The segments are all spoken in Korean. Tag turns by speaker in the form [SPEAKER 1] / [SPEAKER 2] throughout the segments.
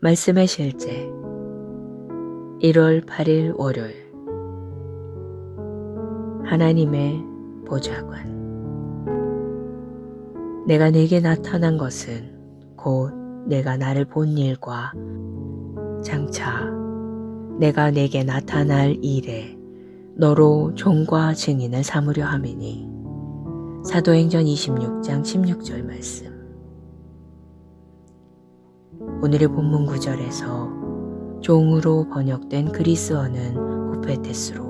[SPEAKER 1] 말씀의 실제 1월 8일 월요일 하나님의 보좌관. 내가 네게 나타난 것은 곧 내가 나를 본 일과 장차 내가 네게 나타날 일에 너로 종과 증인을 삼으려 함이니. 사도행전 26장 16절 말씀. 오늘의 본문 구절에서 종으로 번역된 그리스어는 후페테스로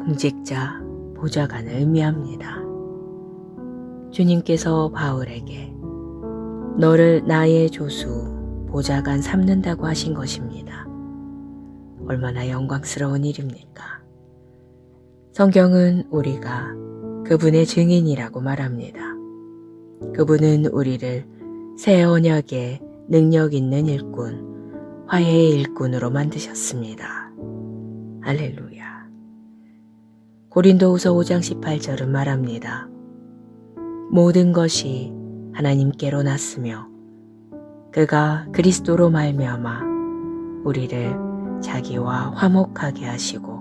[SPEAKER 1] 공직자, 보좌관을 의미합니다. 주님께서 바울에게 너를 나의 조수, 보좌관 삼는다고 하신 것입니다. 얼마나 영광스러운 일입니까? 성경은 우리가 그분의 증인이라고 말합니다. 그분은 우리를 새 언약의 능력 있는 일꾼, 화해의 일꾼으로 만드셨습니다. 할렐루야. 고린도후서 5장 18절은 말합니다. 모든 것이 하나님께로 났으며 그가 그리스도로 말미암아 우리를 자기와 화목하게 하시고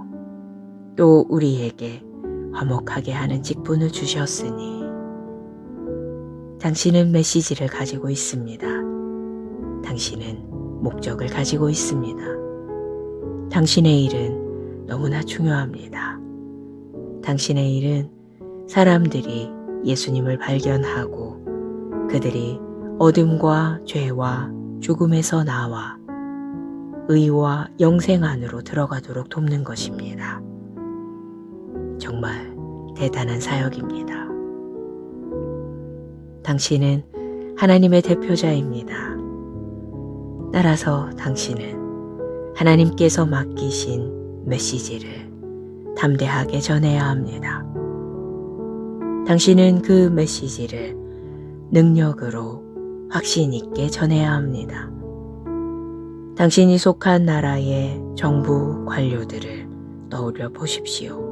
[SPEAKER 1] 또 우리에게 화목하게 하는 직분을 주셨으니. 당신은 메시지를 가지고 있습니다. 당신은 목적을 가지고 있습니다. 당신의 일은 너무나 중요합니다. 당신의 일은 사람들이 예수님을 발견하고 그들이 어둠과 죄와 죽음에서 나와 의와 영생 안으로 들어가도록 돕는 것입니다. 정말 대단한 사역입니다. 당신은 하나님의 대표자입니다. 따라서 당신은 하나님께서 맡기신 메시지를 담대하게 전해야 합니다. 당신은 그 메시지를 능력으로 확신 있게 전해야 합니다. 당신이 속한 나라의 정부 관료들을 떠올려 보십시오.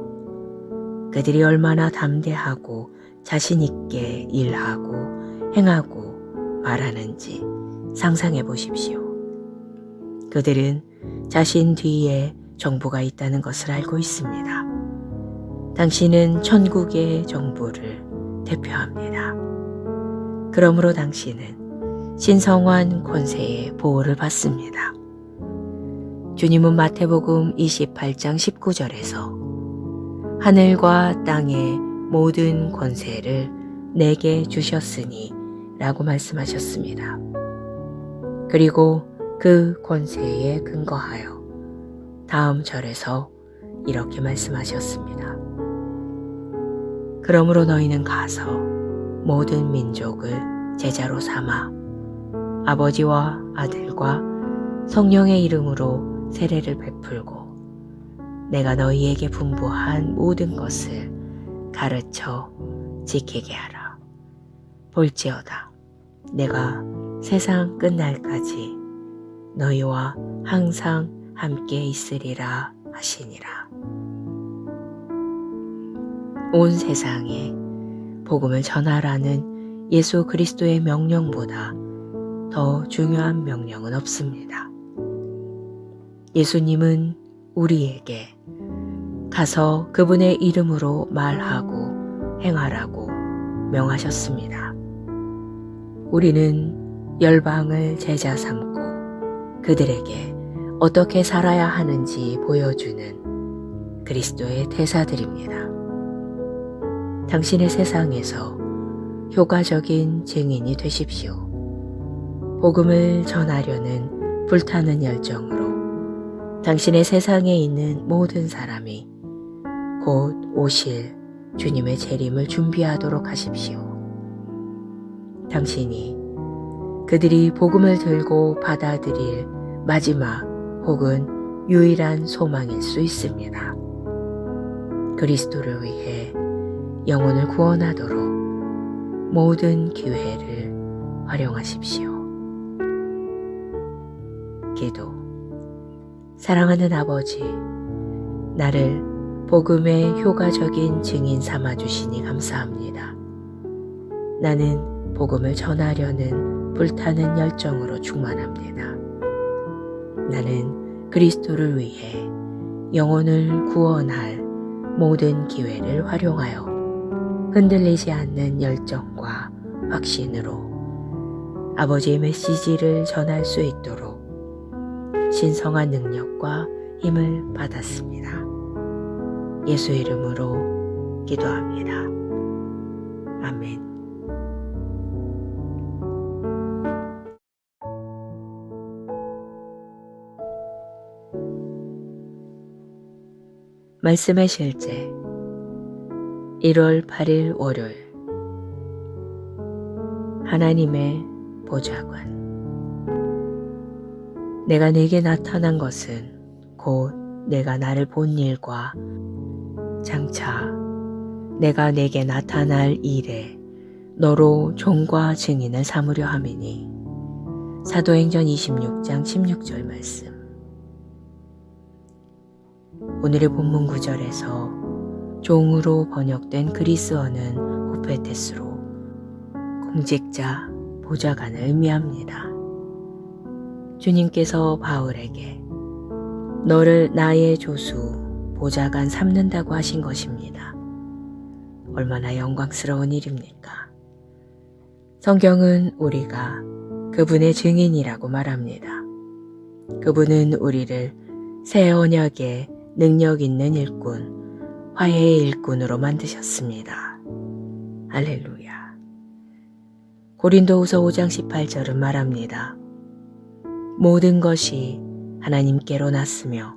[SPEAKER 1] 그들이 얼마나 담대하고 자신 있게 일하고 행하고 말하는지 상상해 보십시오. 그들은 자신 뒤에 정부가 있다는 것을 알고 있습니다. 당신은 천국의 정부를 대표합니다. 그러므로 당신은 신성한 권세의 보호를 받습니다. 주님은 마태복음 28장 19절에서 하늘과 땅의 모든 권세를 내게 주셨으니 라고 말씀하셨습니다. 그리고 그 권세에 근거하여 다음 절에서 이렇게 말씀하셨습니다. 그러므로 너희는 가서 모든 민족을 제자로 삼아 아버지와 아들과 성령의 이름으로 세례를 베풀고 내가 너희에게 분부한 모든 것을 가르쳐 지키게 하라. 볼지어다 내가 세상 끝날까지 너희와 항상 함께 있으리라 하시니라. 온 세상에 복음을 전하라는 예수 그리스도의 명령보다 더 중요한 명령은 없습니다. 예수님은 우리에게 가서 그분의 이름으로 말하고 행하라고 명하셨습니다. 우리는 열방을 제자 삼고 그들에게 어떻게 살아야 하는지 보여주는 그리스도의 대사들입니다. 당신의 세상에서 효과적인 증인이 되십시오. 복음을 전하려는 불타는 열정으로 당신의 세상에 있는 모든 사람이 곧 오실 주님의 재림을 준비하도록 하십시오. 당신이 그들이 복음을 들고 받아들일 마지막 혹은 유일한 소망일 수 있습니다. 그리스도를 위해 영혼을 구원하도록 모든 기회를 활용하십시오. 기도. 사랑하는 아버지, 나를 복음의 효과적인 증인 삼아주시니 감사합니다. 나는 복음을 전하려는 불타는 열정으로 충만합니다. 나는 그리스도를 위해 영혼을 구원할 모든 기회를 활용하여 흔들리지 않는 열정과 확신으로 아버지의 메시지를 전할 수 있도록 신성한 능력과 힘을 받았습니다. 예수 이름으로 기도합니다. 아멘. 말씀의 실제 1월 8일 월요일 하나님의 보좌관 내가 네게 나타난 것은 곧 내가 나를 본 일과 장차 내가 네게 나타날 일에 너로 종과 증인을 삼으려 함이니. 사도행전 26장 16절 말씀. 오늘의 본문 구절에서 종으로 번역된 그리스어는 후페테스로 공직자, 보좌관을 의미합니다. 주님께서 바울에게 너를 나의 조수, 보좌관 삼는다고 하신 것입니다. 얼마나 영광스러운 일입니까? 성경은 우리가 그분의 증인이라고 말합니다. 그분은 우리를 새 언약의 능력 있는 일꾼, 화해의 일꾼으로 만드셨습니다. 할렐루야. 고린도후서 5장 18절은 말합니다. 모든 것이 하나님께로 났으며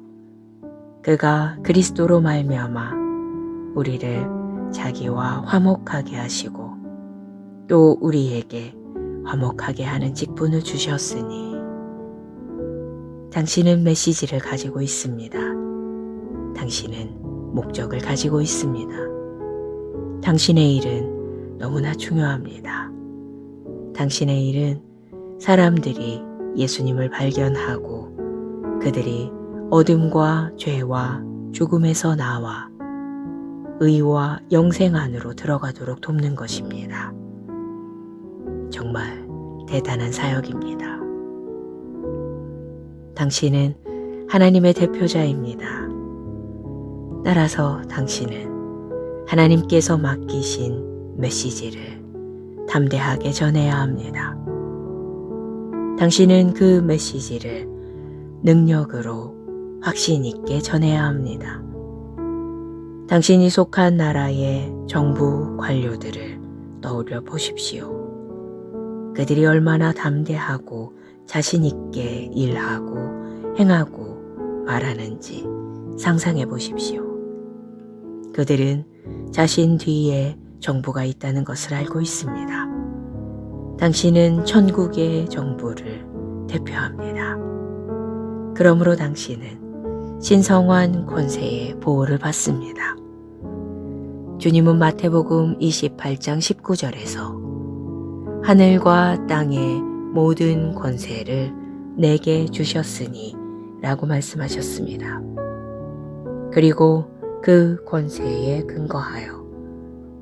[SPEAKER 1] 그가 그리스도로 말미암아 우리를 자기와 화목하게 하시고 또 우리에게 화목하게 하는 직분을 주셨으니. 당신은 메시지를 가지고 있습니다. 당신은 목적을 가지고 있습니다. 당신의 일은 너무나 중요합니다. 당신의 일은 사람들이 예수님을 발견하고 그들이 어둠과 죄와 죽음에서 나와 의와 영생 안으로 들어가도록 돕는 것입니다. 정말 대단한 사역입니다. 당신은 하나님의 대표자입니다. 따라서 당신은 하나님께서 맡기신 메시지를 담대하게 전해야 합니다. 당신은 그 메시지를 능력으로 확신 있게 전해야 합니다. 당신이 속한 나라의 정부 관료들을 떠올려 보십시오. 그들이 얼마나 담대하고 자신 있게 일하고 행하고 말하는지 상상해 보십시오. 그들은 자신 뒤에 정부가 있다는 것을 알고 있습니다. 당신은 천국의 정부를 대표합니다. 그러므로 당신은 신성한 권세의 보호를 받습니다. 주님은 마태복음 28장 19절에서 하늘과 땅의 모든 권세를 내게 주셨으니 라고 말씀하셨습니다. 그리고 그 권세에 근거하여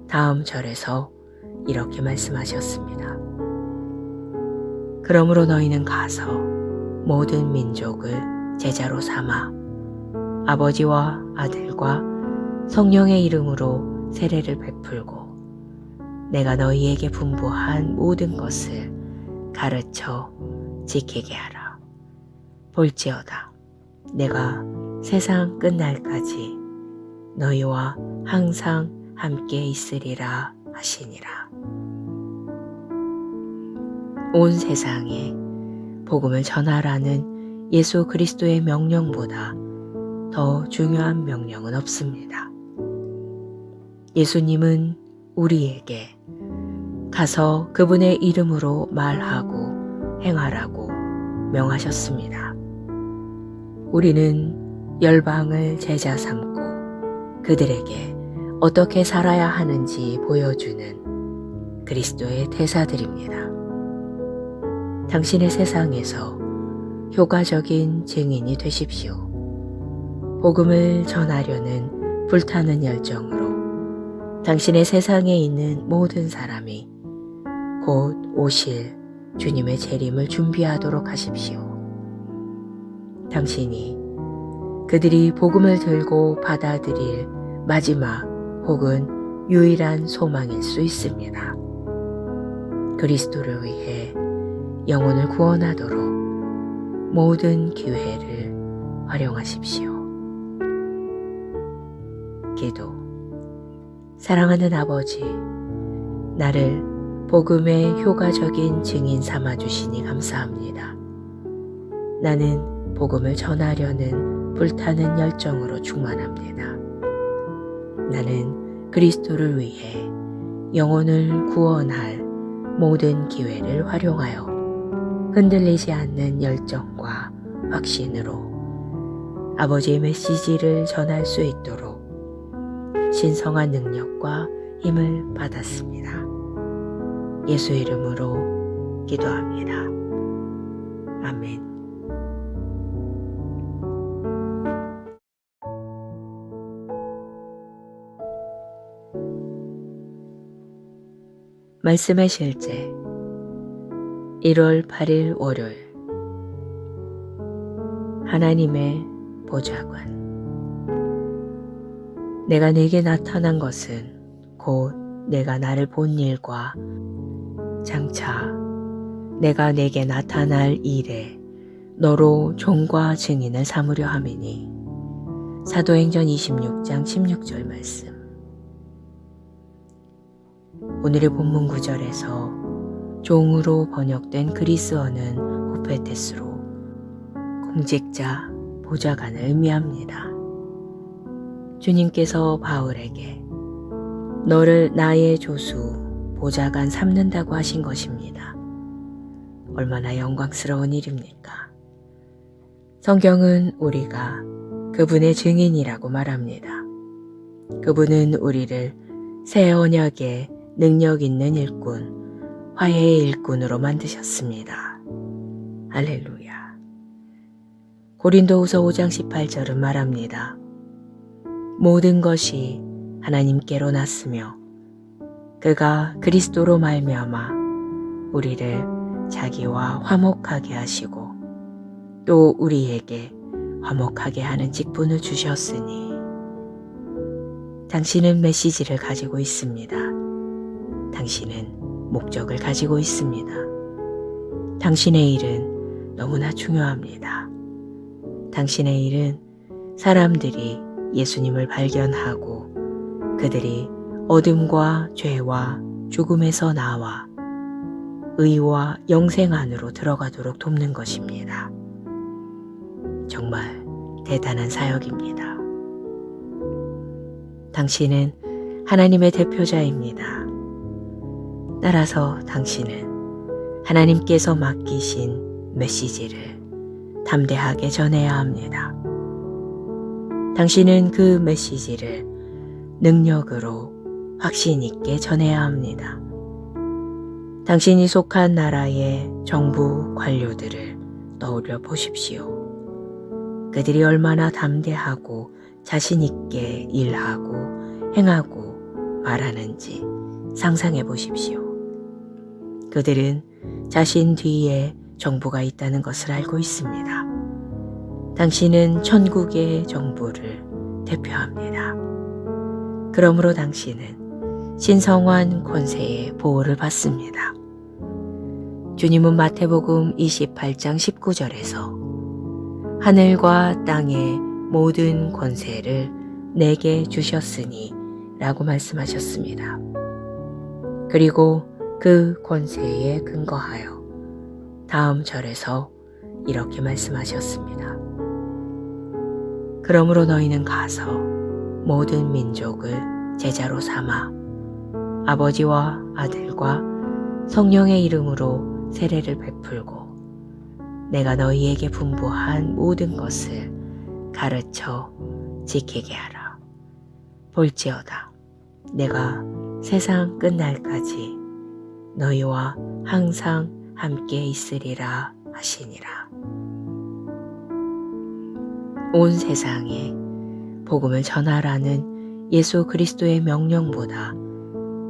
[SPEAKER 1] 다음 절에서 이렇게 말씀하셨습니다. 그러므로 너희는 가서 모든 민족을 제자로 삼아 아버지와 아들과 성령의 이름으로 세례를 베풀고 내가 너희에게 분부한 모든 것을 가르쳐 지키게 하라. 볼지어다 내가 세상 끝날까지 너희와 항상 함께 있으리라 하시니라. 온 세상에 복음을 전하라는 예수 그리스도의 명령보다 더 중요한 명령은 없습니다. 예수님은 우리에게 가서 그분의 이름으로 말하고 행하라고 명하셨습니다. 우리는 열방을 제자 삼고 그들에게 어떻게 살아야 하는지 보여주는 그리스도의 대사들입니다. 당신의 세상에서 효과적인 증인이 되십시오. 복음을 전하려는 불타는 열정으로 당신의 세상에 있는 모든 사람이 곧 오실 주님의 재림을 준비하도록 하십시오. 당신이 그들이 복음을 들고 받아들일 마지막 혹은 유일한 소망일 수 있습니다. 그리스도를 위해 영혼을 구원하도록 모든 기회를 활용하십시오. 기도. 사랑하는 아버지, 나를 복음의 효과적인 증인 삼아 주시니 감사합니다. 나는 복음을 전하려는 불타는 열정으로 충만합니다. 나는 그리스도를 위해 영혼을 구원할 모든 기회를 활용하여 흔들리지 않는 열정과 확신으로 아버지의 메시지를 전할 수 있도록 신성한 능력과 힘을 받았습니다. 예수 이름으로 기도합니다. 아멘. 말씀의 실제 1월 8일 월요일. 하나님의 보좌관. 내가 네게 나타난 것은 곧 내가 나를 본 일과 장차 내가 네게 나타날 일에 너로 종과 증인을 삼으려 함이니. 사도행전 26장 16절 말씀. 오늘의 본문 구절에서 종으로 번역된 그리스어는 후페테스로 공직자, 보좌관을 의미합니다. 주님께서 바울에게 너를 나의 조수, 보좌관 삼는다고 하신 것입니다. 얼마나 영광스러운 일입니까? 성경은 우리가 그분의 증인이라고 말합니다. 그분은 우리를 새 언약의 능력 있는 일꾼, 화해의 일꾼으로 만드셨습니다. 할렐루야. 고린도후서 5장 18절은 말합니다. 모든 것이 하나님께로 났으며 그가 그리스도로 말미암아 우리를 자기와 화목하게 하시고 또 우리에게 화목하게 하는 직분을 주셨으니. 당신은 메시지를 가지고 있습니다. 당신은 목적을 가지고 있습니다. 당신의 일은 너무나 중요합니다. 당신의 일은 사람들이 예수님을 발견하고 그들이 어둠과 죄와 죽음에서 나와 의와 영생 안으로 들어가도록 돕는 것입니다. 정말 대단한 사역입니다. 당신은 하나님의 대표자입니다. 따라서 당신은 하나님께서 맡기신 메시지를 담대하게 전해야 합니다. 당신은 그 메시지를 능력으로 확신 있게 전해야 합니다. 당신이 속한 나라의 정부 관료들을 떠올려 보십시오. 그들이 얼마나 담대하고 자신 있게 일하고 행하고 말하는지 상상해 보십시오. 그들은 자신 뒤에 정부가 있다는 것을 알고 있습니다. 당신은 천국의 정부를 대표합니다. 그러므로 당신은 신성한 권세의 보호를 받습니다. 주님은 마태복음 28장 19절에서 하늘과 땅의 모든 권세를 내게 주셨으니 라고 말씀하셨습니다. 그리고 그 권세에 근거하여 다음 절에서 이렇게 말씀하셨습니다. 그러므로 너희는 가서 모든 민족을 제자로 삼아 아버지와 아들과 성령의 이름으로 세례를 베풀고 내가 너희에게 분부한 모든 것을 가르쳐 지키게 하라. 볼지어다 내가 세상 끝날까지 너희와 항상 함께 있으리라 하시니라. 온 세상에 복음을 전하라는 예수 그리스도의 명령보다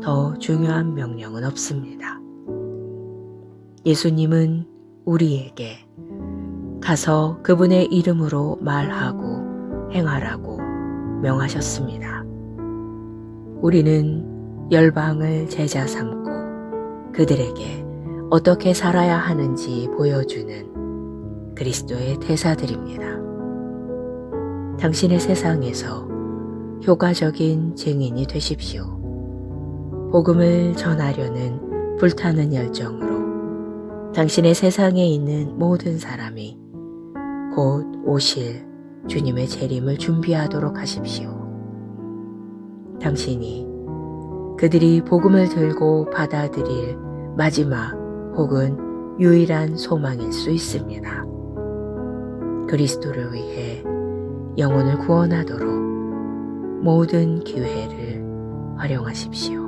[SPEAKER 1] 더 중요한 명령은 없습니다. 예수님은 우리에게 가서 그분의 이름으로 말하고 행하라고 명하셨습니다. 우리는 열방을 제자 삼고 그들에게 어떻게 살아야 하는지 보여주는 그리스도의 대사들입니다. 당신의 세상에서 효과적인 증인이 되십시오. 복음을 전하려는 불타는 열정으로 당신의 세상에 있는 모든 사람이 곧 오실 주님의 재림을 준비하도록 하십시오. 당신이 그들이 복음을 들고 받아들일 마지막 혹은 유일한 소망일 수 있습니다. 그리스도를 위해 영혼을 구원하도록 모든 기회를 활용하십시오.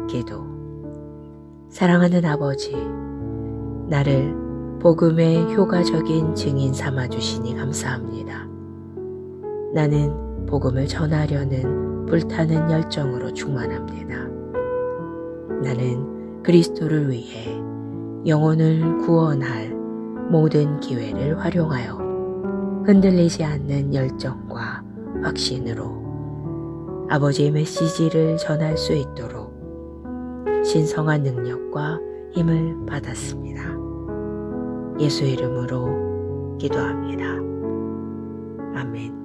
[SPEAKER 1] 기도. 사랑하는 아버지, 나를 복음의 효과적인 증인 삼아주시니 감사합니다. 나는 복음을 전하려는 불타는 열정으로 충만합니다. 나는 그리스도를 위해 영혼을 구원할 모든 기회를 활용하여 흔들리지 않는 열정과 확신으로 아버지의 메시지를 전할 수 있도록 신성한 능력과 힘을 받았습니다. 예수 이름으로 기도합니다. 아멘.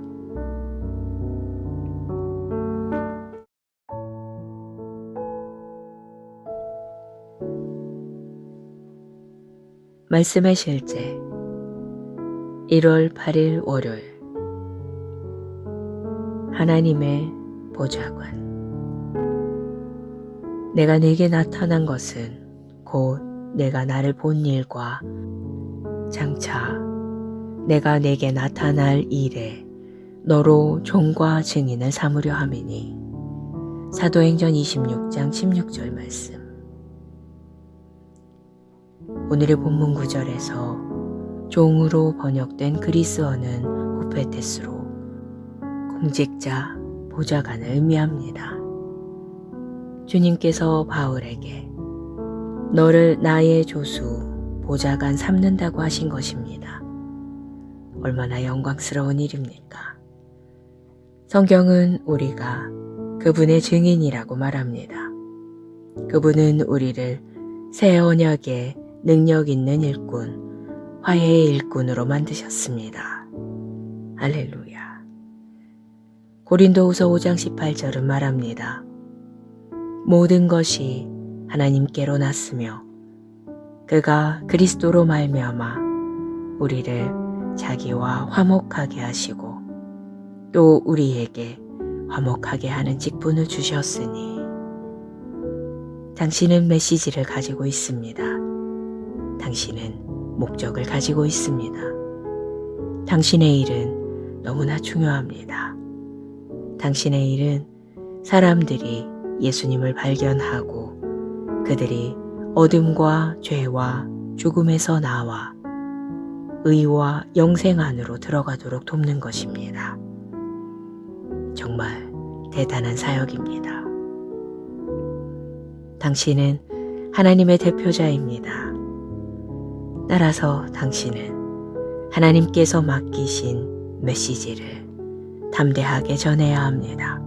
[SPEAKER 1] 말씀의 실제 1월 8일 월요일. 하나님의 보좌관. 내가 네게 나타난 것은 곧 내가 나를 본 일과 장차 내가 네게 나타날 일에 너로 종과 증인을 삼으려 함이니. 사도행전 26장 16절 말씀. 오늘의 본문 구절에서 종으로 번역된 그리스어는 후페테스로 공직자, 보좌관을 의미합니다. 주님께서 바울에게 너를 나의 조수, 보좌관 삼는다고 하신 것입니다. 얼마나 영광스러운 일입니까? 성경은 우리가 그분의 증인이라고 말합니다. 그분은 우리를 새 언약의 능력 있는 일꾼, 화해의 일꾼으로 만드셨습니다. 할렐루야. 고린도후서 5장 18절은 말합니다. 모든 것이 하나님께로 났으며 그가 그리스도로 말미암아 우리를 자기와 화목하게 하시고 또 우리에게 화목하게 하는 직분을 주셨으니. 당신은 메시지를 가지고 있습니다. 당신은 목적을 가지고 있습니다. 당신의 일은 너무나 중요합니다. 당신의 일은 사람들이 예수님을 발견하고 그들이 어둠과 죄와 죽음에서 나와 의와 영생 안으로 들어가도록 돕는 것입니다. 정말 대단한 사역입니다. 당신은 하나님의 대표자입니다. 따라서 당신은 하나님께서 맡기신 메시지를 담대하게 전해야 합니다.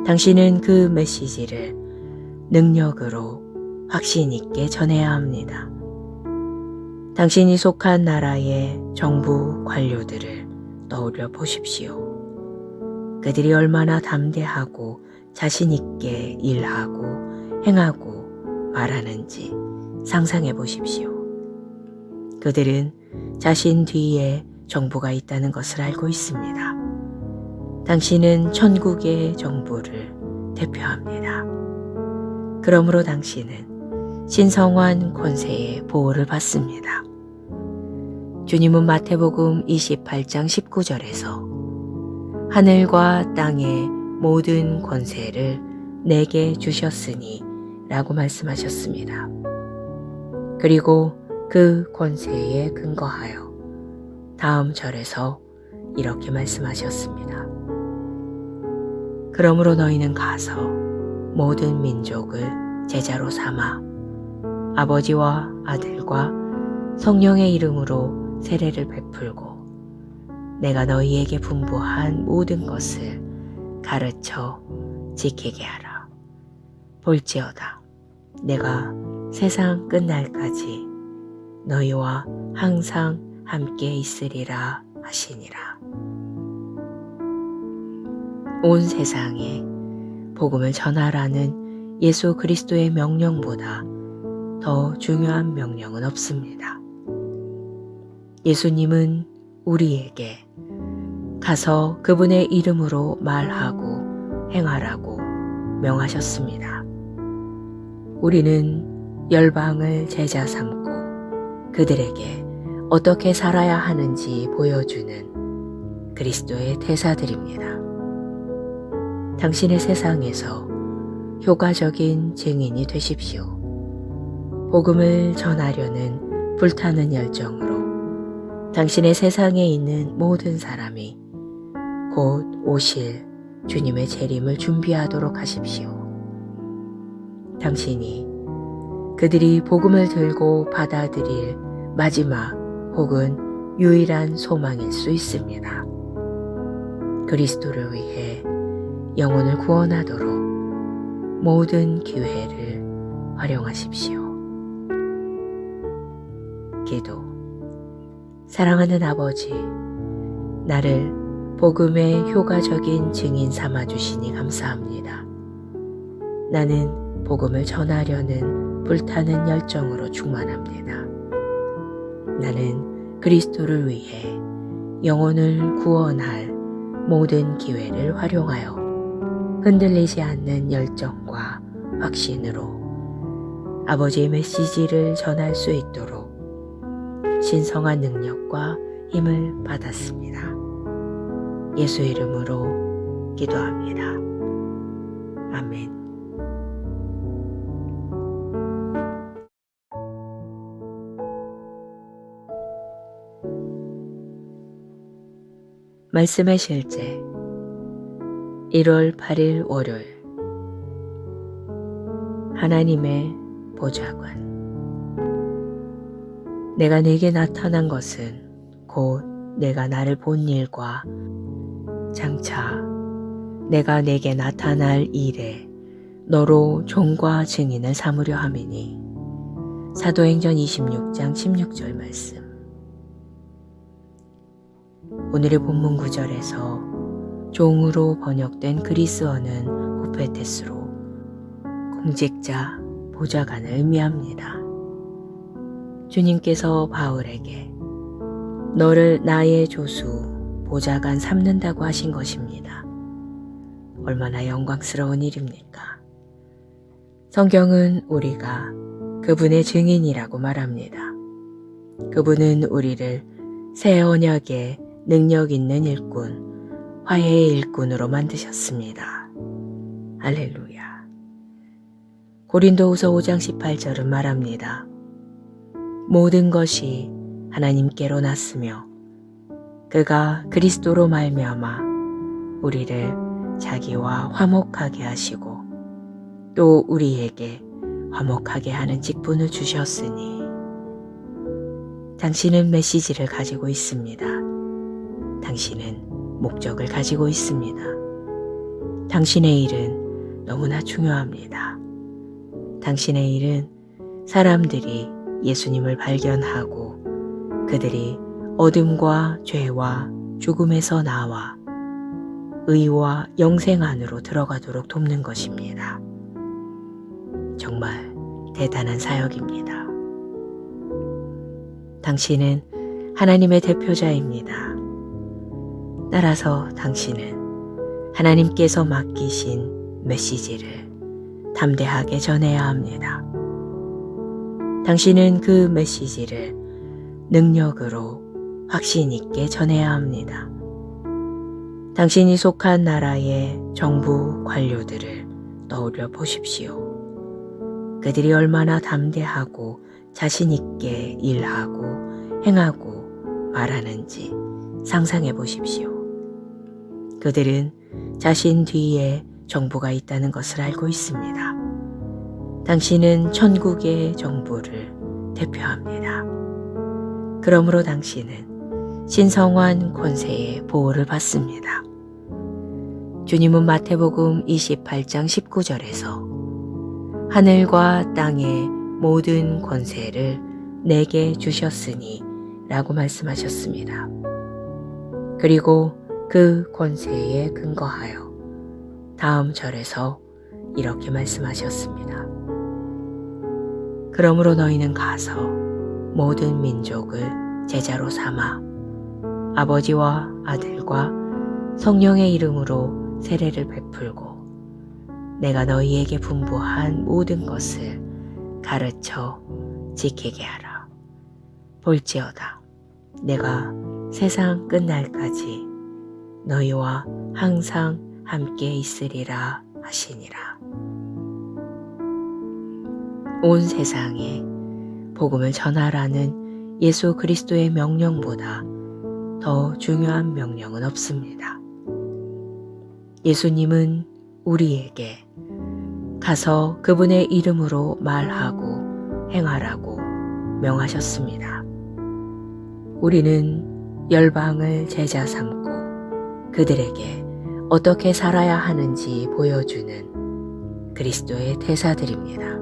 [SPEAKER 1] 당신은 그 메시지를 능력으로 확신 있게 전해야 합니다. 당신이 속한 나라의 정부 관료들을 떠올려 보십시오. 그들이 얼마나 담대하고 자신 있게 일하고 행하고 말하는지 상상해 보십시오. 그들은 자신 뒤에 정부가 있다는 것을 알고 있습니다. 당신은 천국의 정부를 대표합니다. 그러므로 당신은 신성한 권세의 보호를 받습니다. 주님은 마태복음 28장 19절에서 하늘과 땅의 모든 권세를 내게 주셨으니 라고 말씀하셨습니다. 그리고 그 권세에 근거하여 다음 절에서 이렇게 말씀하셨습니다. 그러므로 너희는 가서 모든 민족을 제자로 삼아 아버지와 아들과 성령의 이름으로 세례를 베풀고 내가 너희에게 분부한 모든 것을 가르쳐 지키게 하라. 볼지어다 내가 세상 끝날까지 너희와 항상 함께 있으리라 하시니라. 온 세상에 복음을 전하라는 예수 그리스도의 명령보다 더 중요한 명령은 없습니다. 예수님은 우리에게 가서 그분의 이름으로 말하고 행하라고 명하셨습니다. 우리는 열방을 제자 삼고 그들에게 어떻게 살아야 하는지 보여주는 그리스도의 대사들입니다. 당신의 세상에서 효과적인 증인이 되십시오. 복음을 전하려는 불타는 열정으로 당신의 세상에 있는 모든 사람이 곧 오실 주님의 재림을 준비하도록 하십시오. 당신이 그들이 복음을 들고 받아들일 마지막 혹은 유일한 소망일 수 있습니다. 그리스도를 위해 영혼을 구원하도록 모든 기회를 활용하십시오. 기도. 사랑하는 아버지, 나를 복음의 효과적인 증인 삼아주시니 감사합니다. 나는 복음을 전하려는 불타는 열정으로 충만합니다. 나는 그리스도를 위해 영혼을 구원할 모든 기회를 활용하여 흔들리지 않는 열정과 확신으로 아버지의 메시지를 전할 수 있도록 신성한 능력과 힘을 받았습니다. 예수 이름으로 기도합니다. 아멘. 말씀의 실제 1월 8일 월요일. 하나님의 보좌관. 내가 네게 나타난 것은 곧 내가 나를 본 일과 장차 내가 네게 나타날 일에 너로 종과 증인을 삼으려 함이니. 사도행전 26장 16절 말씀. 오늘의 본문 구절에서 종으로 번역된 그리스어는 후페테스로 공직자, 보좌관을 의미합니다. 주님께서 바울에게 너를 나의 조수, 보좌관 삼는다고 하신 것입니다. 얼마나 영광스러운 일입니까? 성경은 우리가 그분의 증인이라고 말합니다. 그분은 우리를 새 언약의 능력 있는 일꾼, 화해의 일꾼으로 만드셨습니다. 할렐루야. 고린도후서 5장 18절은 말합니다. 모든 것이 하나님께로 났으며 그가 그리스도로 말미암아 우리를 자기와 화목하게 하시고 또 우리에게 화목하게 하는 직분을 주셨으니. 당신은 메시지를 가지고 있습니다. 당신은 목적을 가지고 있습니다. 당신의 일은 너무나 중요합니다. 당신의 일은 사람들이 예수님을 발견하고 그들이 어둠과 죄와 죽음에서 나와 의와 영생 안으로 들어가도록 돕는 것입니다. 정말 대단한 사역입니다. 당신은 하나님의 대표자입니다. 따라서 당신은 하나님께서 맡기신 메시지를 담대하게 전해야 합니다. 당신은 그 메시지를 능력으로 확신 있게 전해야 합니다. 당신이 속한 나라의 정부 관료들을 떠올려 보십시오. 그들이 얼마나 담대하고 자신 있게 일하고 행하고 말하는지 상상해 보십시오. 그들은 자신 뒤에 정부가 있다는 것을 알고 있습니다. 당신은 천국의 정부를 대표합니다. 그러므로 당신은 신성한 권세의 보호를 받습니다. 주님은 마태복음 28장 19절에서 하늘과 땅의 모든 권세를 내게 주셨으니 라고 말씀하셨습니다. 그리고 그 권세에 근거하여 다음 절에서 이렇게 말씀하셨습니다. 그러므로 너희는 가서 모든 민족을 제자로 삼아 아버지와 아들과 성령의 이름으로 세례를 베풀고 내가 너희에게 분부한 모든 것을 가르쳐 지키게 하라. 볼지어다 내가 세상 끝날까지 너희와 항상 함께 있으리라 하시니라. 온 세상에 복음을 전하라는 예수 그리스도의 명령보다 더 중요한 명령은 없습니다. 예수님은 우리에게 가서 그분의 이름으로 말하고 행하라고 명하셨습니다. 우리는 열방을 제자 삼고 그들에게 어떻게 살아야 하는지 보여주는 그리스도의 대사들입니다.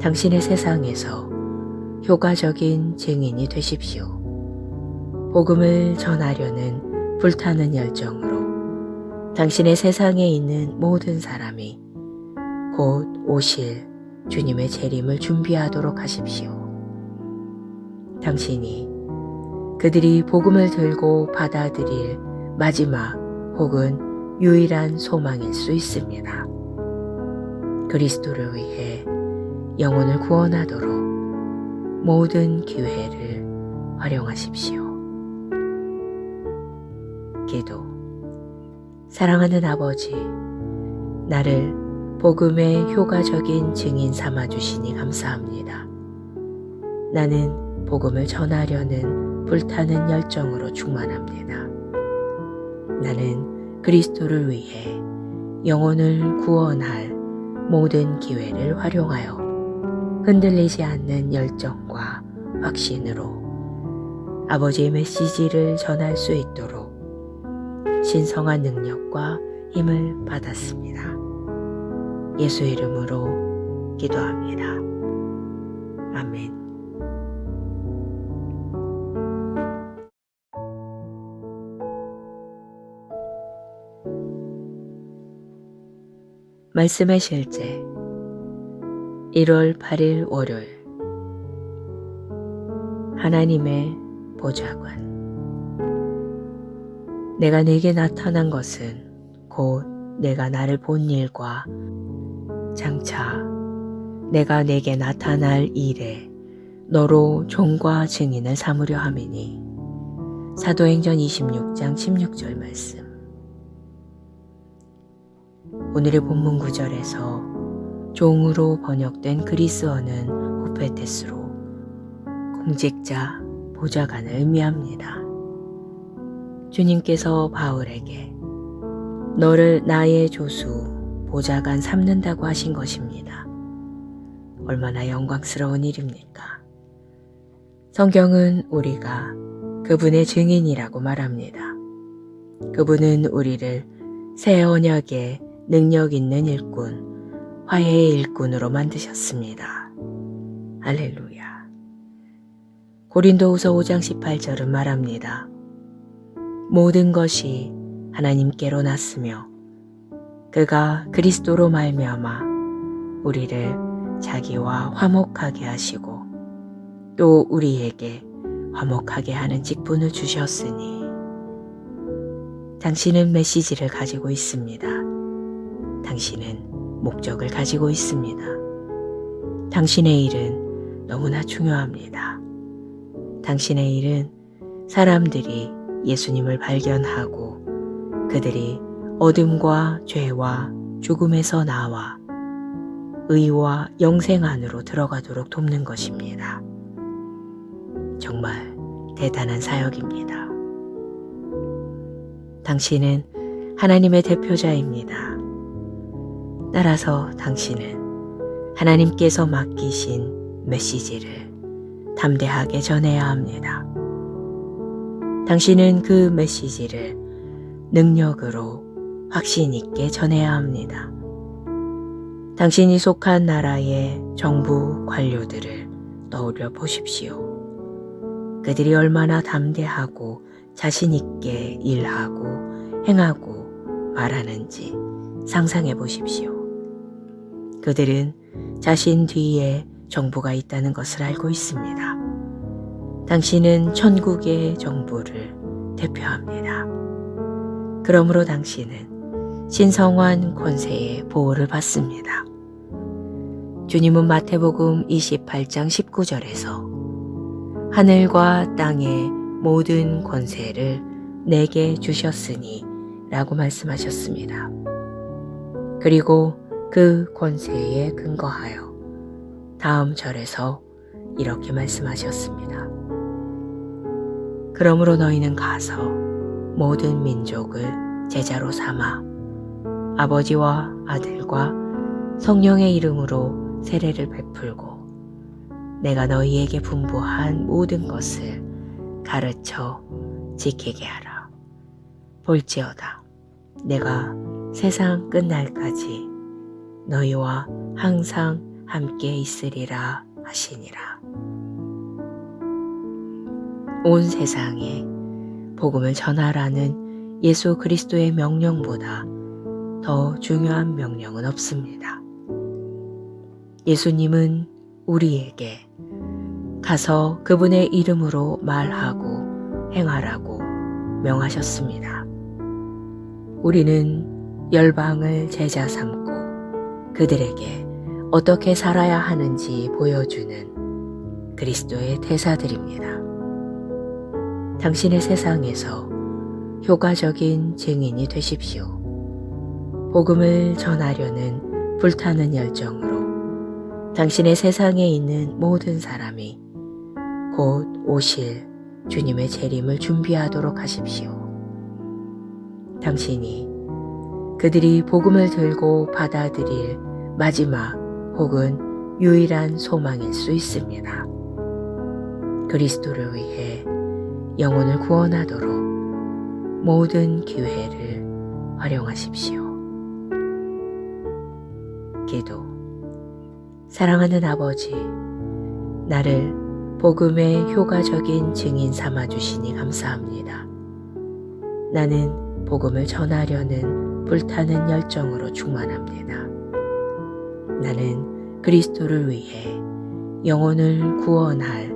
[SPEAKER 1] 당신의 세상에서 효과적인 증인이 되십시오. 복음을 전하려는 불타는 열정으로 당신의 세상에 있는 모든 사람이 곧 오실 주님의 재림을 준비하도록 하십시오. 당신이 그들이 복음을 들고 받아들일 마지막 혹은 유일한 소망일 수 있습니다. 그리스도를 위해 영혼을 구원하도록 모든 기회를 활용하십시오. 기도. 사랑하는 아버지, 나를 복음의 효과적인 증인 삼아주시니 감사합니다. 나는 복음을 전하려는 불타는 열정으로 충만합니다. 나는 그리스도를 위해 영혼을 구원할 모든 기회를 활용하여 흔들리지 않는 열정과 확신으로 아버지의 메시지를 전할 수 있도록 신성한 능력과 힘을 받았습니다. 예수 이름으로 기도합니다. 아멘. 말씀의 실제 1월 8일 월요일 하나님의 보좌관. 내가 내게 나타난 것은 곧 내가 나를 본 일과 장차 내가 내게 나타날 일에 너로 종과 증인을 삼으려 함이니. 사도행전 26장 16절 말씀. 오늘의 본문 구절에서 종으로 번역된 그리스어는 후페테스로 공직자, 보좌관을 의미합니다. 주님께서 바울에게 너를 나의 조수, 보좌관 삼는다고 하신 것입니다. 얼마나 영광스러운 일입니까? 성경은 우리가 그분의 증인이라고 말합니다. 그분은 우리를 새 언약의 능력 있는 일꾼, 화해의 일꾼으로 만드셨습니다. 할렐루야. 고린도후서 5장 18절은 말합니다. 모든 것이 하나님께로 났으며 그가 그리스도로 말미암아 우리를 자기와 화목하게 하시고 또 우리에게 화목하게 하는 직분을 주셨으니. 당신은 메시지를 가지고 있습니다. 당신은 목적을 가지고 있습니다. 당신의 일은 너무나 중요합니다. 당신의 일은 사람들이 예수님을 발견하고 그들이 어둠과 죄와 죽음에서 나와 의와 영생 안으로 들어가도록 돕는 것입니다. 정말 대단한 사역입니다. 당신은 하나님의 대표자입니다. 따라서 당신은 하나님께서 맡기신 메시지를 담대하게 전해야 합니다. 당신은 그 메시지를 능력으로 확신 있게 전해야 합니다. 당신이 속한 나라의 정부 관료들을 떠올려 보십시오. 그들이 얼마나 담대하고 자신 있게 일하고 행하고 말하는지 상상해 보십시오. 그들은 자신 뒤에 정부가 있다는 것을 알고 있습니다. 당신은 천국의 정부를 대표합니다. 그러므로 당신은 신성한 권세의 보호를 받습니다. 주님은 마태복음 28장 19절에서 하늘과 땅의 모든 권세를 내게 주셨으니 라고 말씀하셨습니다. 그리고 그 권세에 근거하여 다음 절에서 이렇게 말씀하셨습니다. 그러므로 너희는 가서 모든 민족을 제자로 삼아 아버지와 아들과 성령의 이름으로 세례를 베풀고 내가 너희에게 분부한 모든 것을 가르쳐 지키게 하라. 볼지어다 내가 세상 끝날까지 너희와 항상 함께 있으리라 하시니라. 온 세상에 복음을 전하라는 예수 그리스도의 명령보다 더 중요한 명령은 없습니다. 예수님은 우리에게 가서 그분의 이름으로 말하고 행하라고 명하셨습니다. 우리는 열방을 제자 삼고 그들에게 어떻게 살아야 하는지 보여주는 그리스도의 대사들입니다. 당신의 세상에서 효과적인 증인이 되십시오. 복음을 전하려는 불타는 열정으로 당신의 세상에 있는 모든 사람이 곧 오실 주님의 재림을 준비하도록 하십시오. 당신이 그들이 복음을 들고 받아들일 마지막 혹은 유일한 소망일 수 있습니다. 그리스도를 위해 영혼을 구원하도록 모든 기회를 활용하십시오. 기도. 사랑하는 아버지, 나를 복음의 효과적인 증인 삼아 주시니 감사합니다. 나는 복음을 전하려는 불타는 열정으로 충만합니다. 나는 그리스도를 위해 영혼을 구원할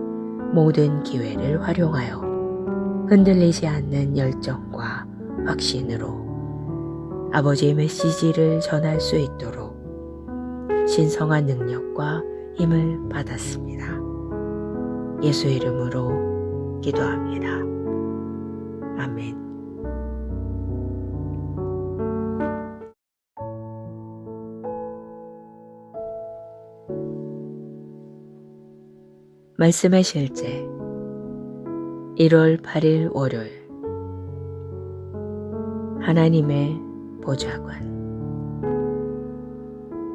[SPEAKER 1] 모든 기회를 활용하여 흔들리지 않는 열정과 확신으로 아버지의 메시지를 전할 수 있도록 신성한 능력과 힘을 받았습니다. 예수 이름으로 기도합니다. 아멘. 말씀의 실제 1월 8일 월요일 하나님의 보좌관.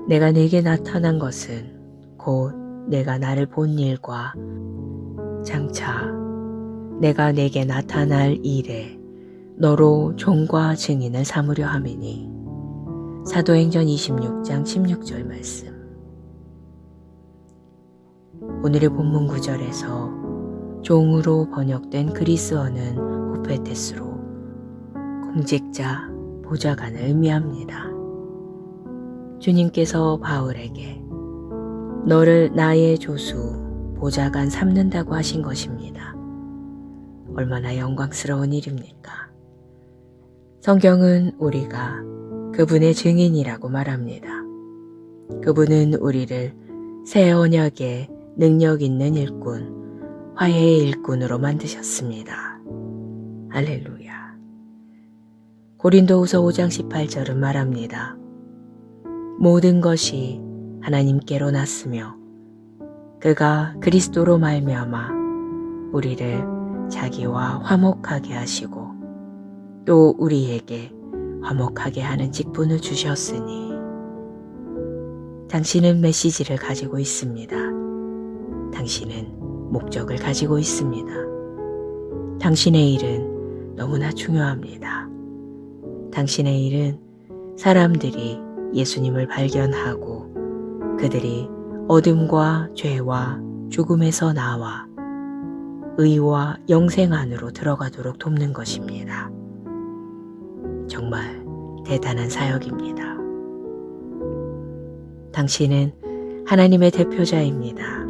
[SPEAKER 1] 내가 내게 나타난 것은 곧 내가 나를 본 일과 장차 내가 내게 나타날 일에 너로 종과 증인을 삼으려 함이니. 사도행전 26장 16절 말씀. 오늘의 본문 구절에서 종으로 번역된 그리스어는 후페테스로 공직자, 보좌관을 의미합니다. 주님께서 바울에게 너를 나의 조수, 보좌관 삼는다고 하신 것입니다. 얼마나 영광스러운 일입니까? 성경은 우리가 그분의 증인이라고 말합니다. 그분은 우리를 새 언약의 능력 있는 일꾼, 화해의 일꾼으로 만드셨습니다. 할렐루야. 고린도후서 5장 18절은 말합니다. 모든 것이 하나님께로 났으며 그가 그리스도로 말미암아 우리를 자기와 화목하게 하시고 또 우리에게 화목하게 하는 직분을 주셨으니. 당신은 메시지를 가지고 있습니다. 당신은 목적을 가지고 있습니다. 당신의 일은 너무나 중요합니다. 당신의 일은 사람들이 예수님을 발견하고 그들이 어둠과 죄와 죽음에서 나와 의와 영생 안으로 들어가도록 돕는 것입니다. 정말 대단한 사역입니다. 당신은 하나님의 대표자입니다.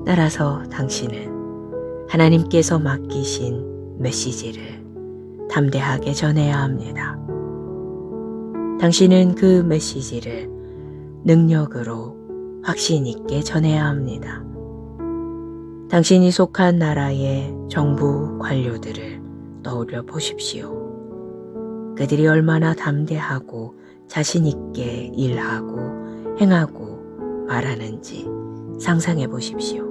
[SPEAKER 1] 따라서 당신은 하나님께서 맡기신 메시지를 담대하게 전해야 합니다. 당신은 그 메시지를 능력으로 확신 있게 전해야 합니다. 당신이 속한 나라의 정부 관료들을 떠올려 보십시오. 그들이 얼마나 담대하고 자신 있게 일하고 행하고 말하는지 상상해 보십시오.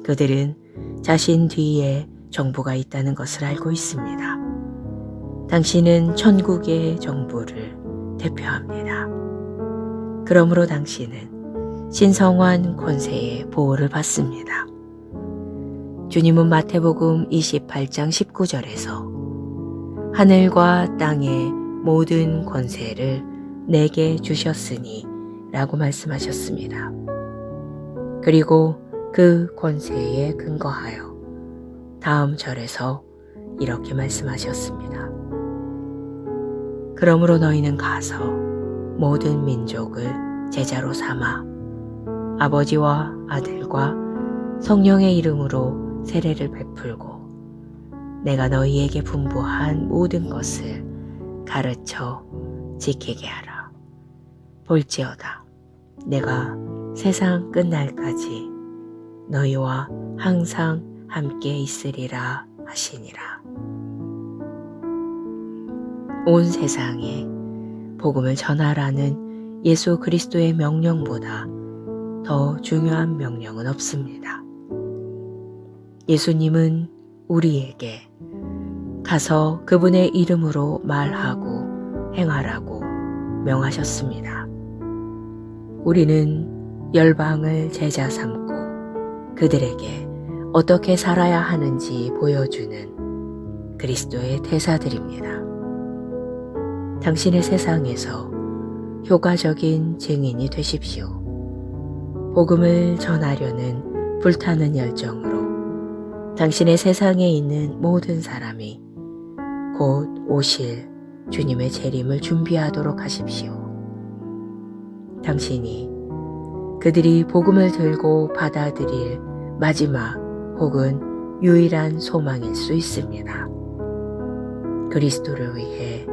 [SPEAKER 1] 그들은 자신 뒤에 정부가 있다는 것을 알고 있습니다. 당신은 천국의 정부를 대표합니다. 그러므로 당신은 신성한 권세의 보호를 받습니다. 주님은 마태복음 28장 19절에서 하늘과 땅의 모든 권세를 내게 주셨으니 라고 말씀하셨습니다. 그리고 그 권세에 근거하여 다음 절에서 이렇게 말씀하셨습니다. 그러므로 너희는 가서 모든 민족을 제자로 삼아 아버지와 아들과 성령의 이름으로 세례를 베풀고 내가 너희에게 분부한 모든 것을 가르쳐 지키게 하라. 볼지어다 내가 세상 끝날까지 너희와 항상 함께 있으리라 하시니라. 온 세상에 복음을 전하라는 예수 그리스도의 명령보다 더 중요한 명령은 없습니다. 예수님은 우리에게 가서 그분의 이름으로 말하고 행하라고 명하셨습니다. 우리는 열방을 제자 삼고 그들에게 어떻게 살아야 하는지 보여주는 그리스도의 대사들입니다. 당신의 세상에서 효과적인 증인이 되십시오. 복음을 전하려는 불타는 열정으로 당신의 세상에 있는 모든 사람이 곧 오실 주님의 재림을 준비하도록 하십시오. 당신이 그들이 복음을 들고 받아들일 마지막 혹은 유일한 소망일 수 있습니다. 그리스도를 위해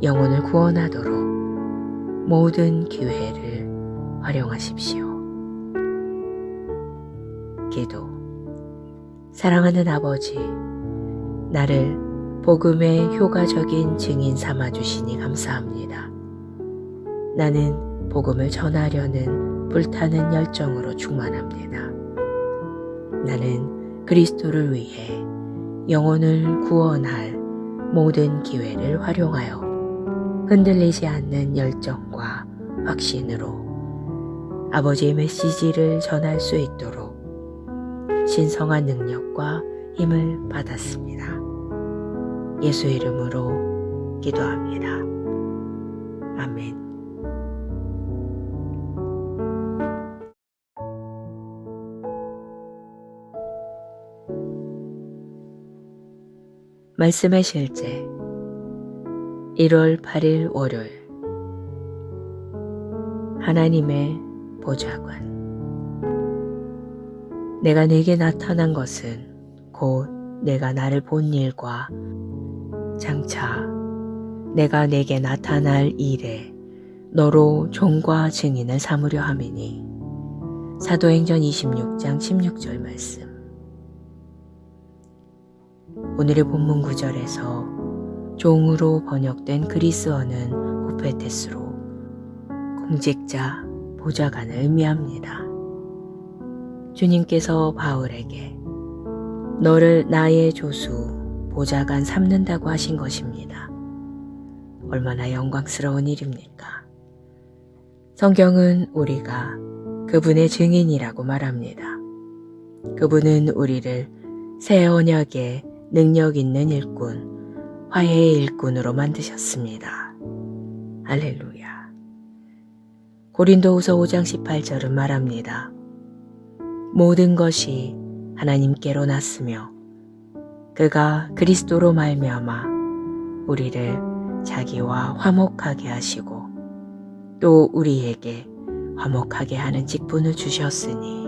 [SPEAKER 1] 영혼을 구원하도록 모든 기회를 활용하십시오. 기도. 사랑하는 아버지, 나를 복음의 효과적인 증인 삼아 주시니 감사합니다. 나는 복음을 전하려는 불타는 열정으로 충만합니다. 나는 그리스도를 위해 영혼을 구원할 모든 기회를 활용하여 흔들리지 않는 열정과 확신으로 아버지의 메시지를 전할 수 있도록 신성한 능력과 힘을 받았습니다. 예수 이름으로 기도합니다. 아멘. 말씀의 실제 1월 8일 월요일 하나님의 보좌관. 내가 내게 나타난 것은 곧 내가 나를 본 일과 장차 내가 내게 나타날 일에 너로 종과 증인을 삼으려 함이니. 사도행전 26장 16절 말씀. 오늘의 본문 구절에서 종으로 번역된 그리스어는 후페테스로 공직자, 보좌관을 의미합니다. 주님께서 바울에게 너를 나의 조수, 보좌관 삼는다고 하신 것입니다. 얼마나 영광스러운 일입니까? 성경은 우리가 그분의 증인이라고 말합니다. 그분은 우리를 새 언약의 능력 있는 일꾼, 화해의 일꾼으로 만드셨습니다. 할렐루야. 고린도후서 5장 18절은 말합니다. 모든 것이 하나님께로 났으며 그가 그리스도로 말미암아 우리를 자기와 화목하게 하시고 또 우리에게 화목하게 하는 직분을 주셨으니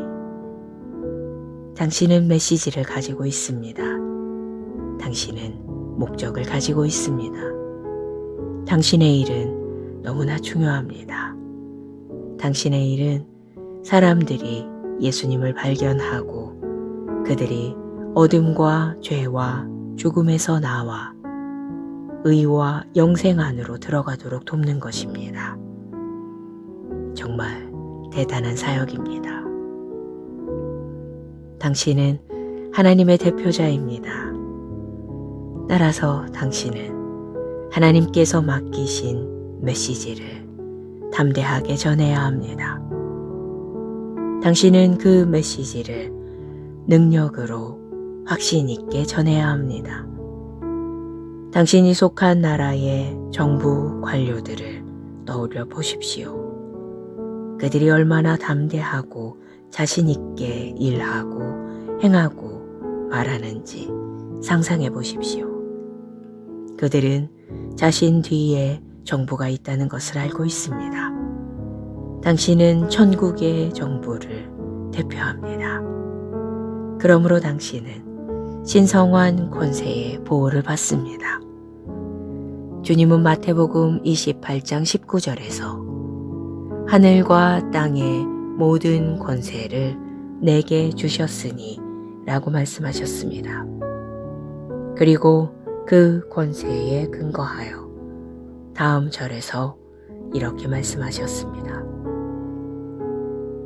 [SPEAKER 1] 당신은 메시지를 가지고 있습니다. 당신은 목적을 가지고 있습니다. 당신의 일은 너무나 중요합니다. 당신의 일은 사람들이 예수님을 발견하고 그들이 어둠과 죄와 죽음에서 나와 의와 영생 안으로 들어가도록 돕는 것입니다. 정말 대단한 사역입니다. 당신은 하나님의 대표자입니다. 따라서 당신은 하나님께서 맡기신 메시지를 담대하게 전해야 합니다. 당신은 그 메시지를 능력으로 확신 있게 전해야 합니다. 당신이 속한 나라의 정부 관료들을 떠올려 보십시오. 그들이 얼마나 담대하고 자신 있게 일하고 행하고 말하는지 상상해 보십시오. 그들은 자신 뒤에 정부가 있다는 것을 알고 있습니다. 당신은 천국의 정부를 대표합니다. 그러므로 당신은 신성한 권세의 보호를 받습니다. 주님은 마태복음 28장 19절에서 하늘과 땅의 모든 권세를 내게 주셨으니 라고 말씀하셨습니다. 그리고 그 권세에 근거하여 다음 절에서 이렇게 말씀하셨습니다.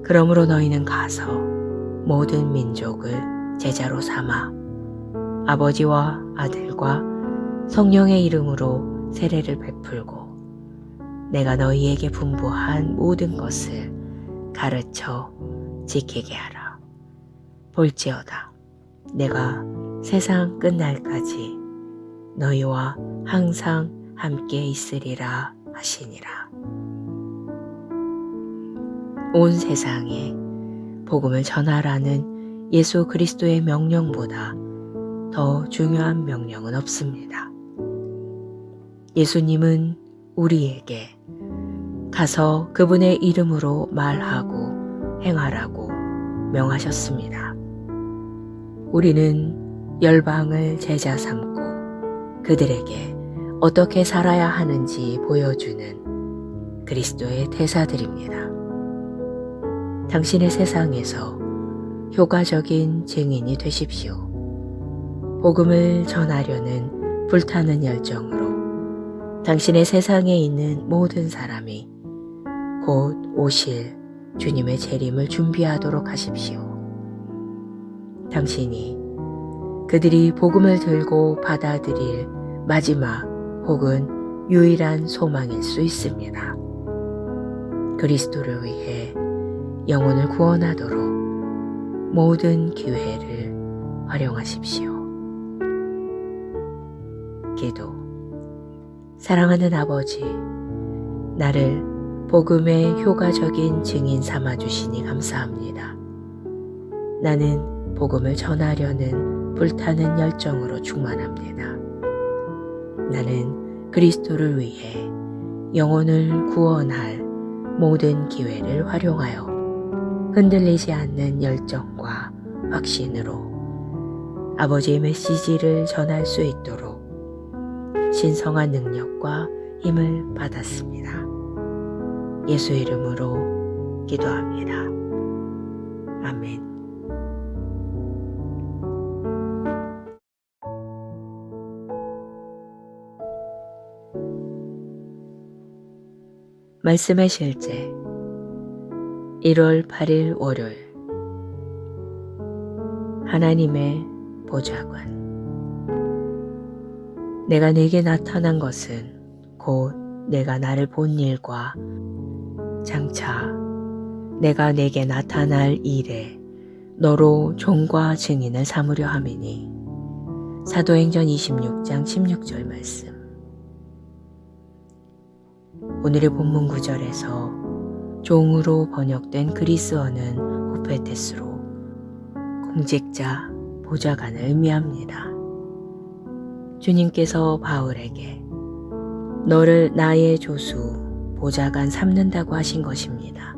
[SPEAKER 1] 그러므로 너희는 가서 모든 민족을 제자로 삼아 아버지와 아들과 성령의 이름으로 세례를 베풀고 내가 너희에게 분부한 모든 것을 가르쳐 지키게 하라. 볼지어다 내가 세상 끝날까지 너희와 항상 함께 있으리라 하시니라. 온 세상에 복음을 전하라는 예수 그리스도의 명령보다 더 중요한 명령은 없습니다. 예수님은 우리에게 가서 그분의 이름으로 말하고 행하라고 명하셨습니다. 우리는 열방을 제자 삼고 그들에게 어떻게 살아야 하는지 보여주는 그리스도의 대사들입니다. 당신의 세상에서 효과적인 증인이 되십시오. 복음을 전하려는 불타는 열정으로 당신의 세상에 있는 모든 사람이 곧 오실 주님의 재림을 준비하도록 하십시오. 당신이 그들이 복음을 들고 받아들일 마지막 혹은 유일한 소망일 수 있습니다. 그리스도를 위해 영혼을 구원하도록 모든 기회를 활용하십시오. 기도. 사랑하는 아버지, 나를 복음의 효과적인 증인 삼아 주시니 감사합니다. 나는 복음을 전하려는 불타는 열정으로 충만합니다. 나는 그리스도를 위해 영혼을 구원할 모든 기회를 활용하여 흔들리지 않는 열정과 확신으로 아버지의 메시지를 전할 수 있도록 신성한 능력과 힘을 받았습니다. 예수 이름으로 기도합니다. 아멘. 말씀의 실제 1월 8일 월요일 하나님의 보좌관. 내가 내게 나타난 것은 곧 내가 나를 본 일과 장차 내가 내게 나타날 일에 너로 종과 증인을 삼으려 함이니. 사도행전 26장 16절 말씀. 오늘의 본문 구절에서 종으로 번역된 그리스어는 후페테스로 공직자, 보좌관을 의미합니다. 주님께서 바울에게 너를 나의 조수, 보좌관 삼는다고 하신 것입니다.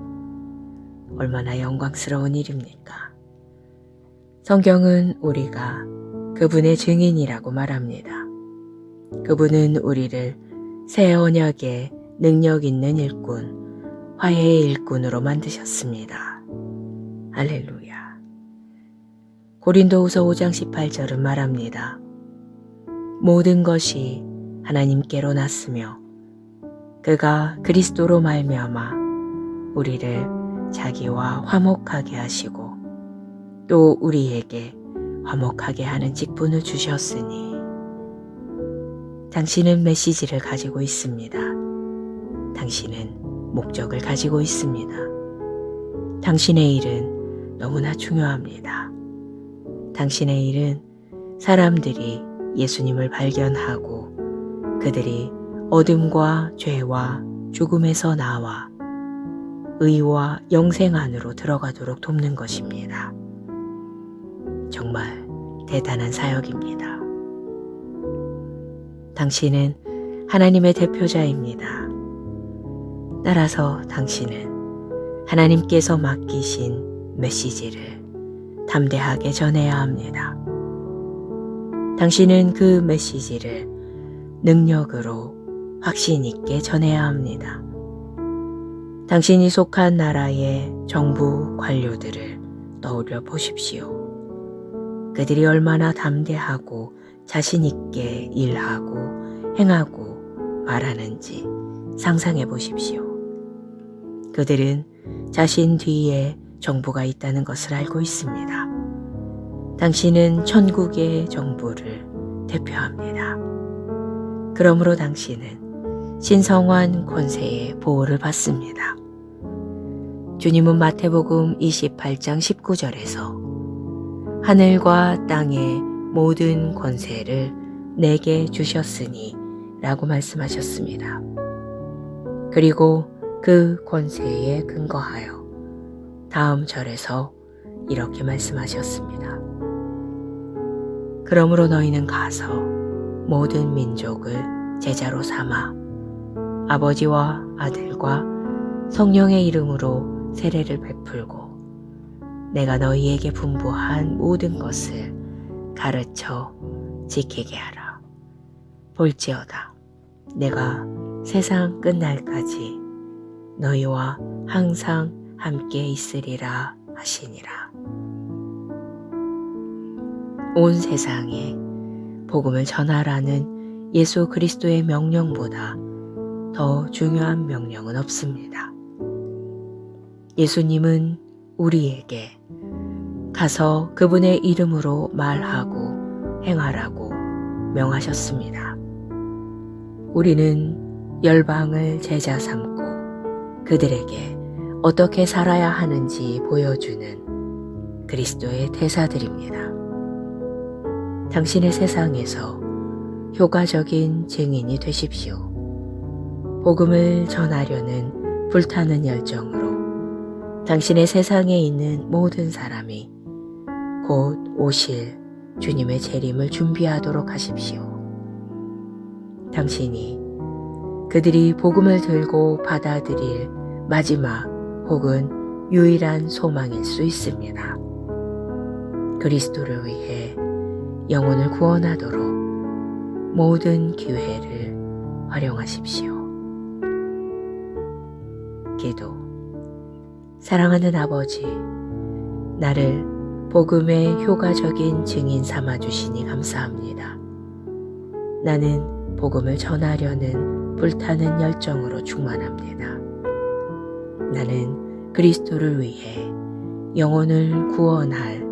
[SPEAKER 1] 얼마나 영광스러운 일입니까? 성경은 우리가 그분의 증인이라고 말합니다. 그분은 우리를 새 언약의 능력 있는 일꾼, 화해의 일꾼으로 만드셨습니다. 할렐루야. 고린도후서 5장 18절은 말합니다. 모든 것이 하나님께로 났으며 그가 그리스도로 말미암아 우리를 자기와 화목하게 하시고 또 우리에게 화목하게 하는 직분을 주셨으니. 당신은 메시지를 가지고 있습니다. 당신은 목적을 가지고 있습니다. 당신의 일은 너무나 중요합니다. 당신의 일은 사람들이 예수님을 발견하고 그들이 어둠과 죄와 죽음에서 나와 의와 영생 안으로 들어가도록 돕는 것입니다. 정말 대단한 사역입니다. 당신은 하나님의 대표자입니다. 따라서 당신은 하나님께서 맡기신 메시지를 담대하게 전해야 합니다. 당신은 그 메시지를 능력으로 확신 있게 전해야 합니다. 당신이 속한 나라의 정부 관료들을 떠올려 보십시오. 그들이 얼마나 담대하고 자신 있게 일하고 행하고 말하는지 상상해 보십시오. 그들은 자신 뒤에 정부가 있다는 것을 알고 있습니다. 당신은 천국의 정부를 대표합니다. 그러므로 당신은 신성한 권세의 보호를 받습니다. 주님은 마태복음 28장 19절에서 하늘과 땅의 모든 권세를 내게 주셨으니 라고 말씀하셨습니다. 그리고 그 권세에 근거하여 다음 절에서 이렇게 말씀하셨습니다. 그러므로 너희는 가서 모든 민족을 제자로 삼아 아버지와 아들과 성령의 이름으로 세례를 베풀고 내가 너희에게 분부한 모든 것을 가르쳐 지키게 하라. 볼지어다 내가 세상 끝날까지 너희와 항상 함께 있으리라 하시니라. 온 세상에 복음을 전하라는 예수 그리스도의 명령보다 더 중요한 명령은 없습니다. 예수님은 우리에게 가서 그분의 이름으로 말하고 행하라고 명하셨습니다. 우리는 열방을 제자 삼고 그들에게 어떻게 살아야 하는지 보여주는 그리스도의 대사들입니다. 당신의 세상에서 효과적인 증인이 되십시오. 복음을 전하려는 불타는 열정으로 당신의 세상에 있는 모든 사람이 곧 오실 주님의 재림을 준비하도록 하십시오. 당신이 그들이 복음을 들고 받아들일 마지막 혹은 유일한 소망일 수 있습니다. 그리스도를 위해 영혼을 구원하도록 모든 기회를 활용하십시오. 기도. 사랑하는 아버지, 나를 복음의 효과적인 증인 삼아주시니 감사합니다. 나는 복음을 전하려는 불타는 열정으로 충만합니다. 나는 그리스도를 위해 영혼을 구원할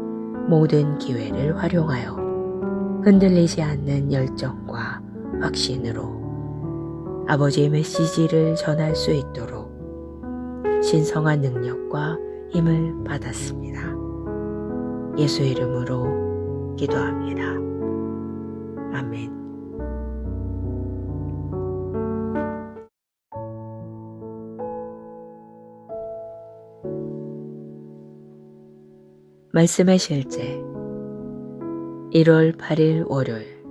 [SPEAKER 1] 모든 기회를 활용하여 흔들리지 않는 열정과 확신으로 아버지의 메시지를 전할 수 있도록 신성한 능력과 힘을 받았습니다. 예수 이름으로 기도합니다. 아멘. 말씀의 실제 1월 8일 월요일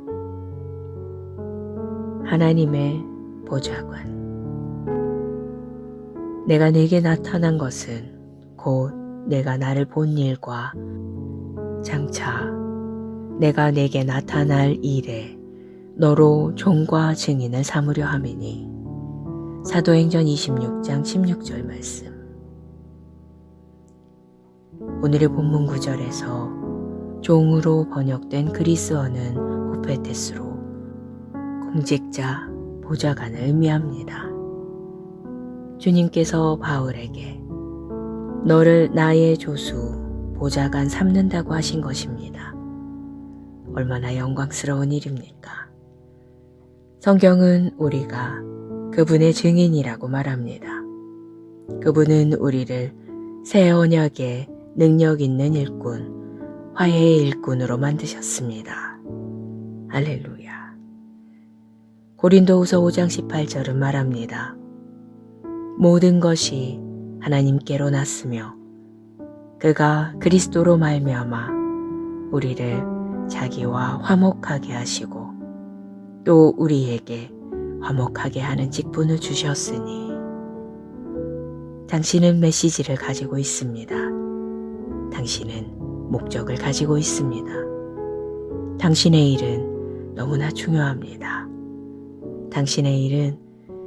[SPEAKER 1] 하나님의 보좌관 내가 네게 나타난 것은 곧 내가 나를 본 일과 장차 내가 네게 나타날 일에 너로 종과 증인을 삼으려 함이니. 사도행전 26장 16절 말씀. 오늘의 본문 구절에서 종으로 번역된 그리스어는 후페테스로 공직자, 보좌관을 의미합니다. 주님께서 바울에게 너를 나의 조수, 보좌관 삼는다고 하신 것입니다. 얼마나 영광스러운 일입니까? 성경은 우리가 그분의 증인이라고 말합니다. 그분은 우리를 새 언약의 능력 있는 일꾼, 화해의 일꾼으로 만드셨습니다. 할렐루야. 고린도후서 5장 18절은 말합니다. 모든 것이 하나님께로 났으며 그가 그리스도로 말미암아 우리를 자기와 화목하게 하시고 또 우리에게 화목하게 하는 직분을 주셨으니. 당신은 메시지를 가지고 있습니다. 당신은 목적을 가지고 있습니다. 당신의 일은 너무나 중요합니다. 당신의 일은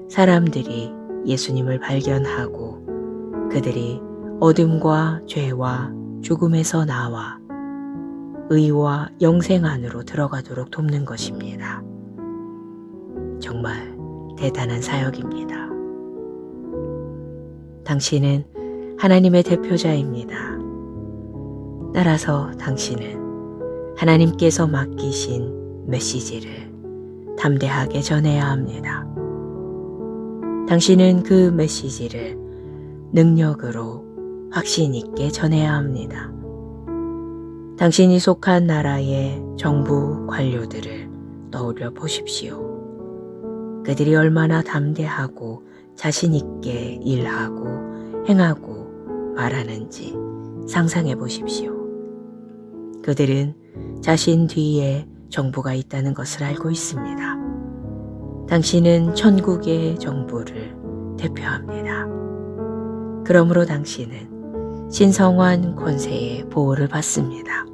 [SPEAKER 1] 사람들이 예수님을 발견하고 그들이 어둠과 죄와 죽음에서 나와 의와 영생 안으로 들어가도록 돕는 것입니다. 정말 대단한 사역입니다. 당신은 하나님의 대표자입니다. 따라서 당신은 하나님께서 맡기신 메시지를 담대하게 전해야 합니다. 당신은 그 메시지를 능력으로 확신 있게 전해야 합니다. 당신이 속한 나라의 정부 관료들을 떠올려 보십시오. 그들이 얼마나 담대하고 자신 있게 일하고 행하고 말하는지 상상해 보십시오. 그들은 자신 뒤에 정부가 있다는 것을 알고 있습니다. 당신은 천국의 정부를 대표합니다. 그러므로 당신은 신성한 권세의 보호를 받습니다.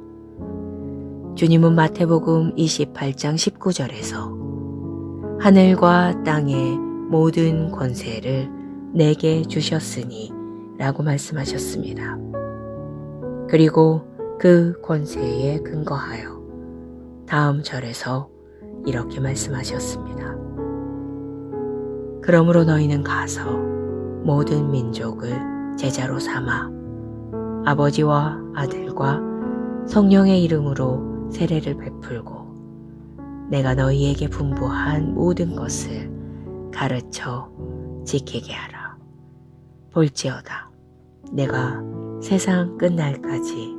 [SPEAKER 1] 주님은 마태복음 28장 19절에서 하늘과 땅의 모든 권세를 내게 주셨으니 라고 말씀하셨습니다. 그리고 그 권세에 근거하여 다음 절에서 이렇게 말씀하셨습니다. 그러므로 너희는 가서 모든 민족을 제자로 삼아 아버지와 아들과 성령의 이름으로 세례를 베풀고 내가 너희에게 분부한 모든 것을 가르쳐 지키게 하라. 볼지어다 내가 세상 끝날까지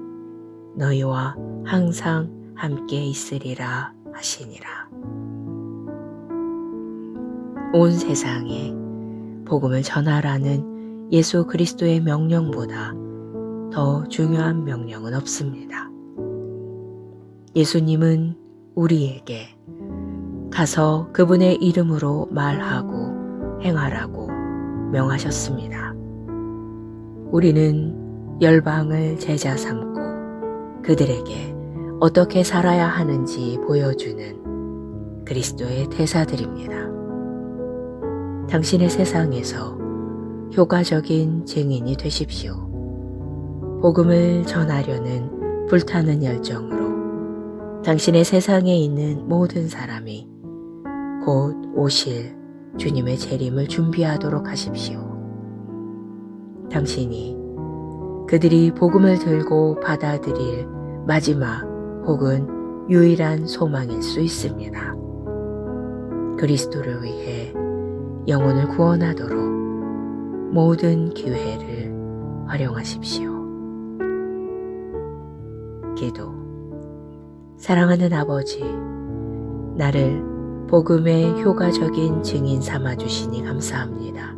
[SPEAKER 1] 너희와 항상 함께 있으리라 하시니라. 온 세상에 복음을 전하라는 예수 그리스도의 명령보다 더 중요한 명령은 없습니다. 예수님은 우리에게 가서 그분의 이름으로 말하고 행하라고 명하셨습니다. 우리는 열방을 제자 삼고 그들에게 어떻게 살아야 하는지 보여주는 그리스도의 대사들입니다. 당신의 세상에서 효과적인 증인이 되십시오. 복음을 전하려는 불타는 열정으로 당신의 세상에 있는 모든 사람이 곧 오실 주님의 재림을 준비하도록 하십시오. 당신이 그들이 복음을 들고 받아들일 마지막 혹은 유일한 소망일 수 있습니다. 그리스도를 위해 영혼을 구원하도록 모든 기회를 활용하십시오. 기도. 사랑하는 아버지, 나를 복음의 효과적인 증인 삼아 주시니 감사합니다.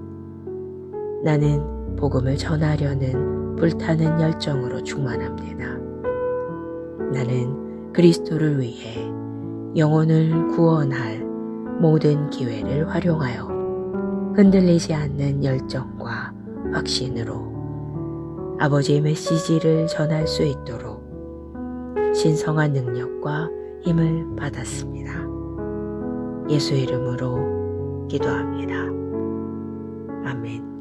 [SPEAKER 1] 나는 복음을 전하려는 불타는 열정으로 충만합니다. 나는 그리스도를 위해 영혼을 구원할 모든 기회를 활용하여 흔들리지 않는 열정과 확신으로 아버지의 메시지를 전할 수 있도록 신성한 능력과 힘을 받았습니다. 예수 이름으로 기도합니다. 아멘.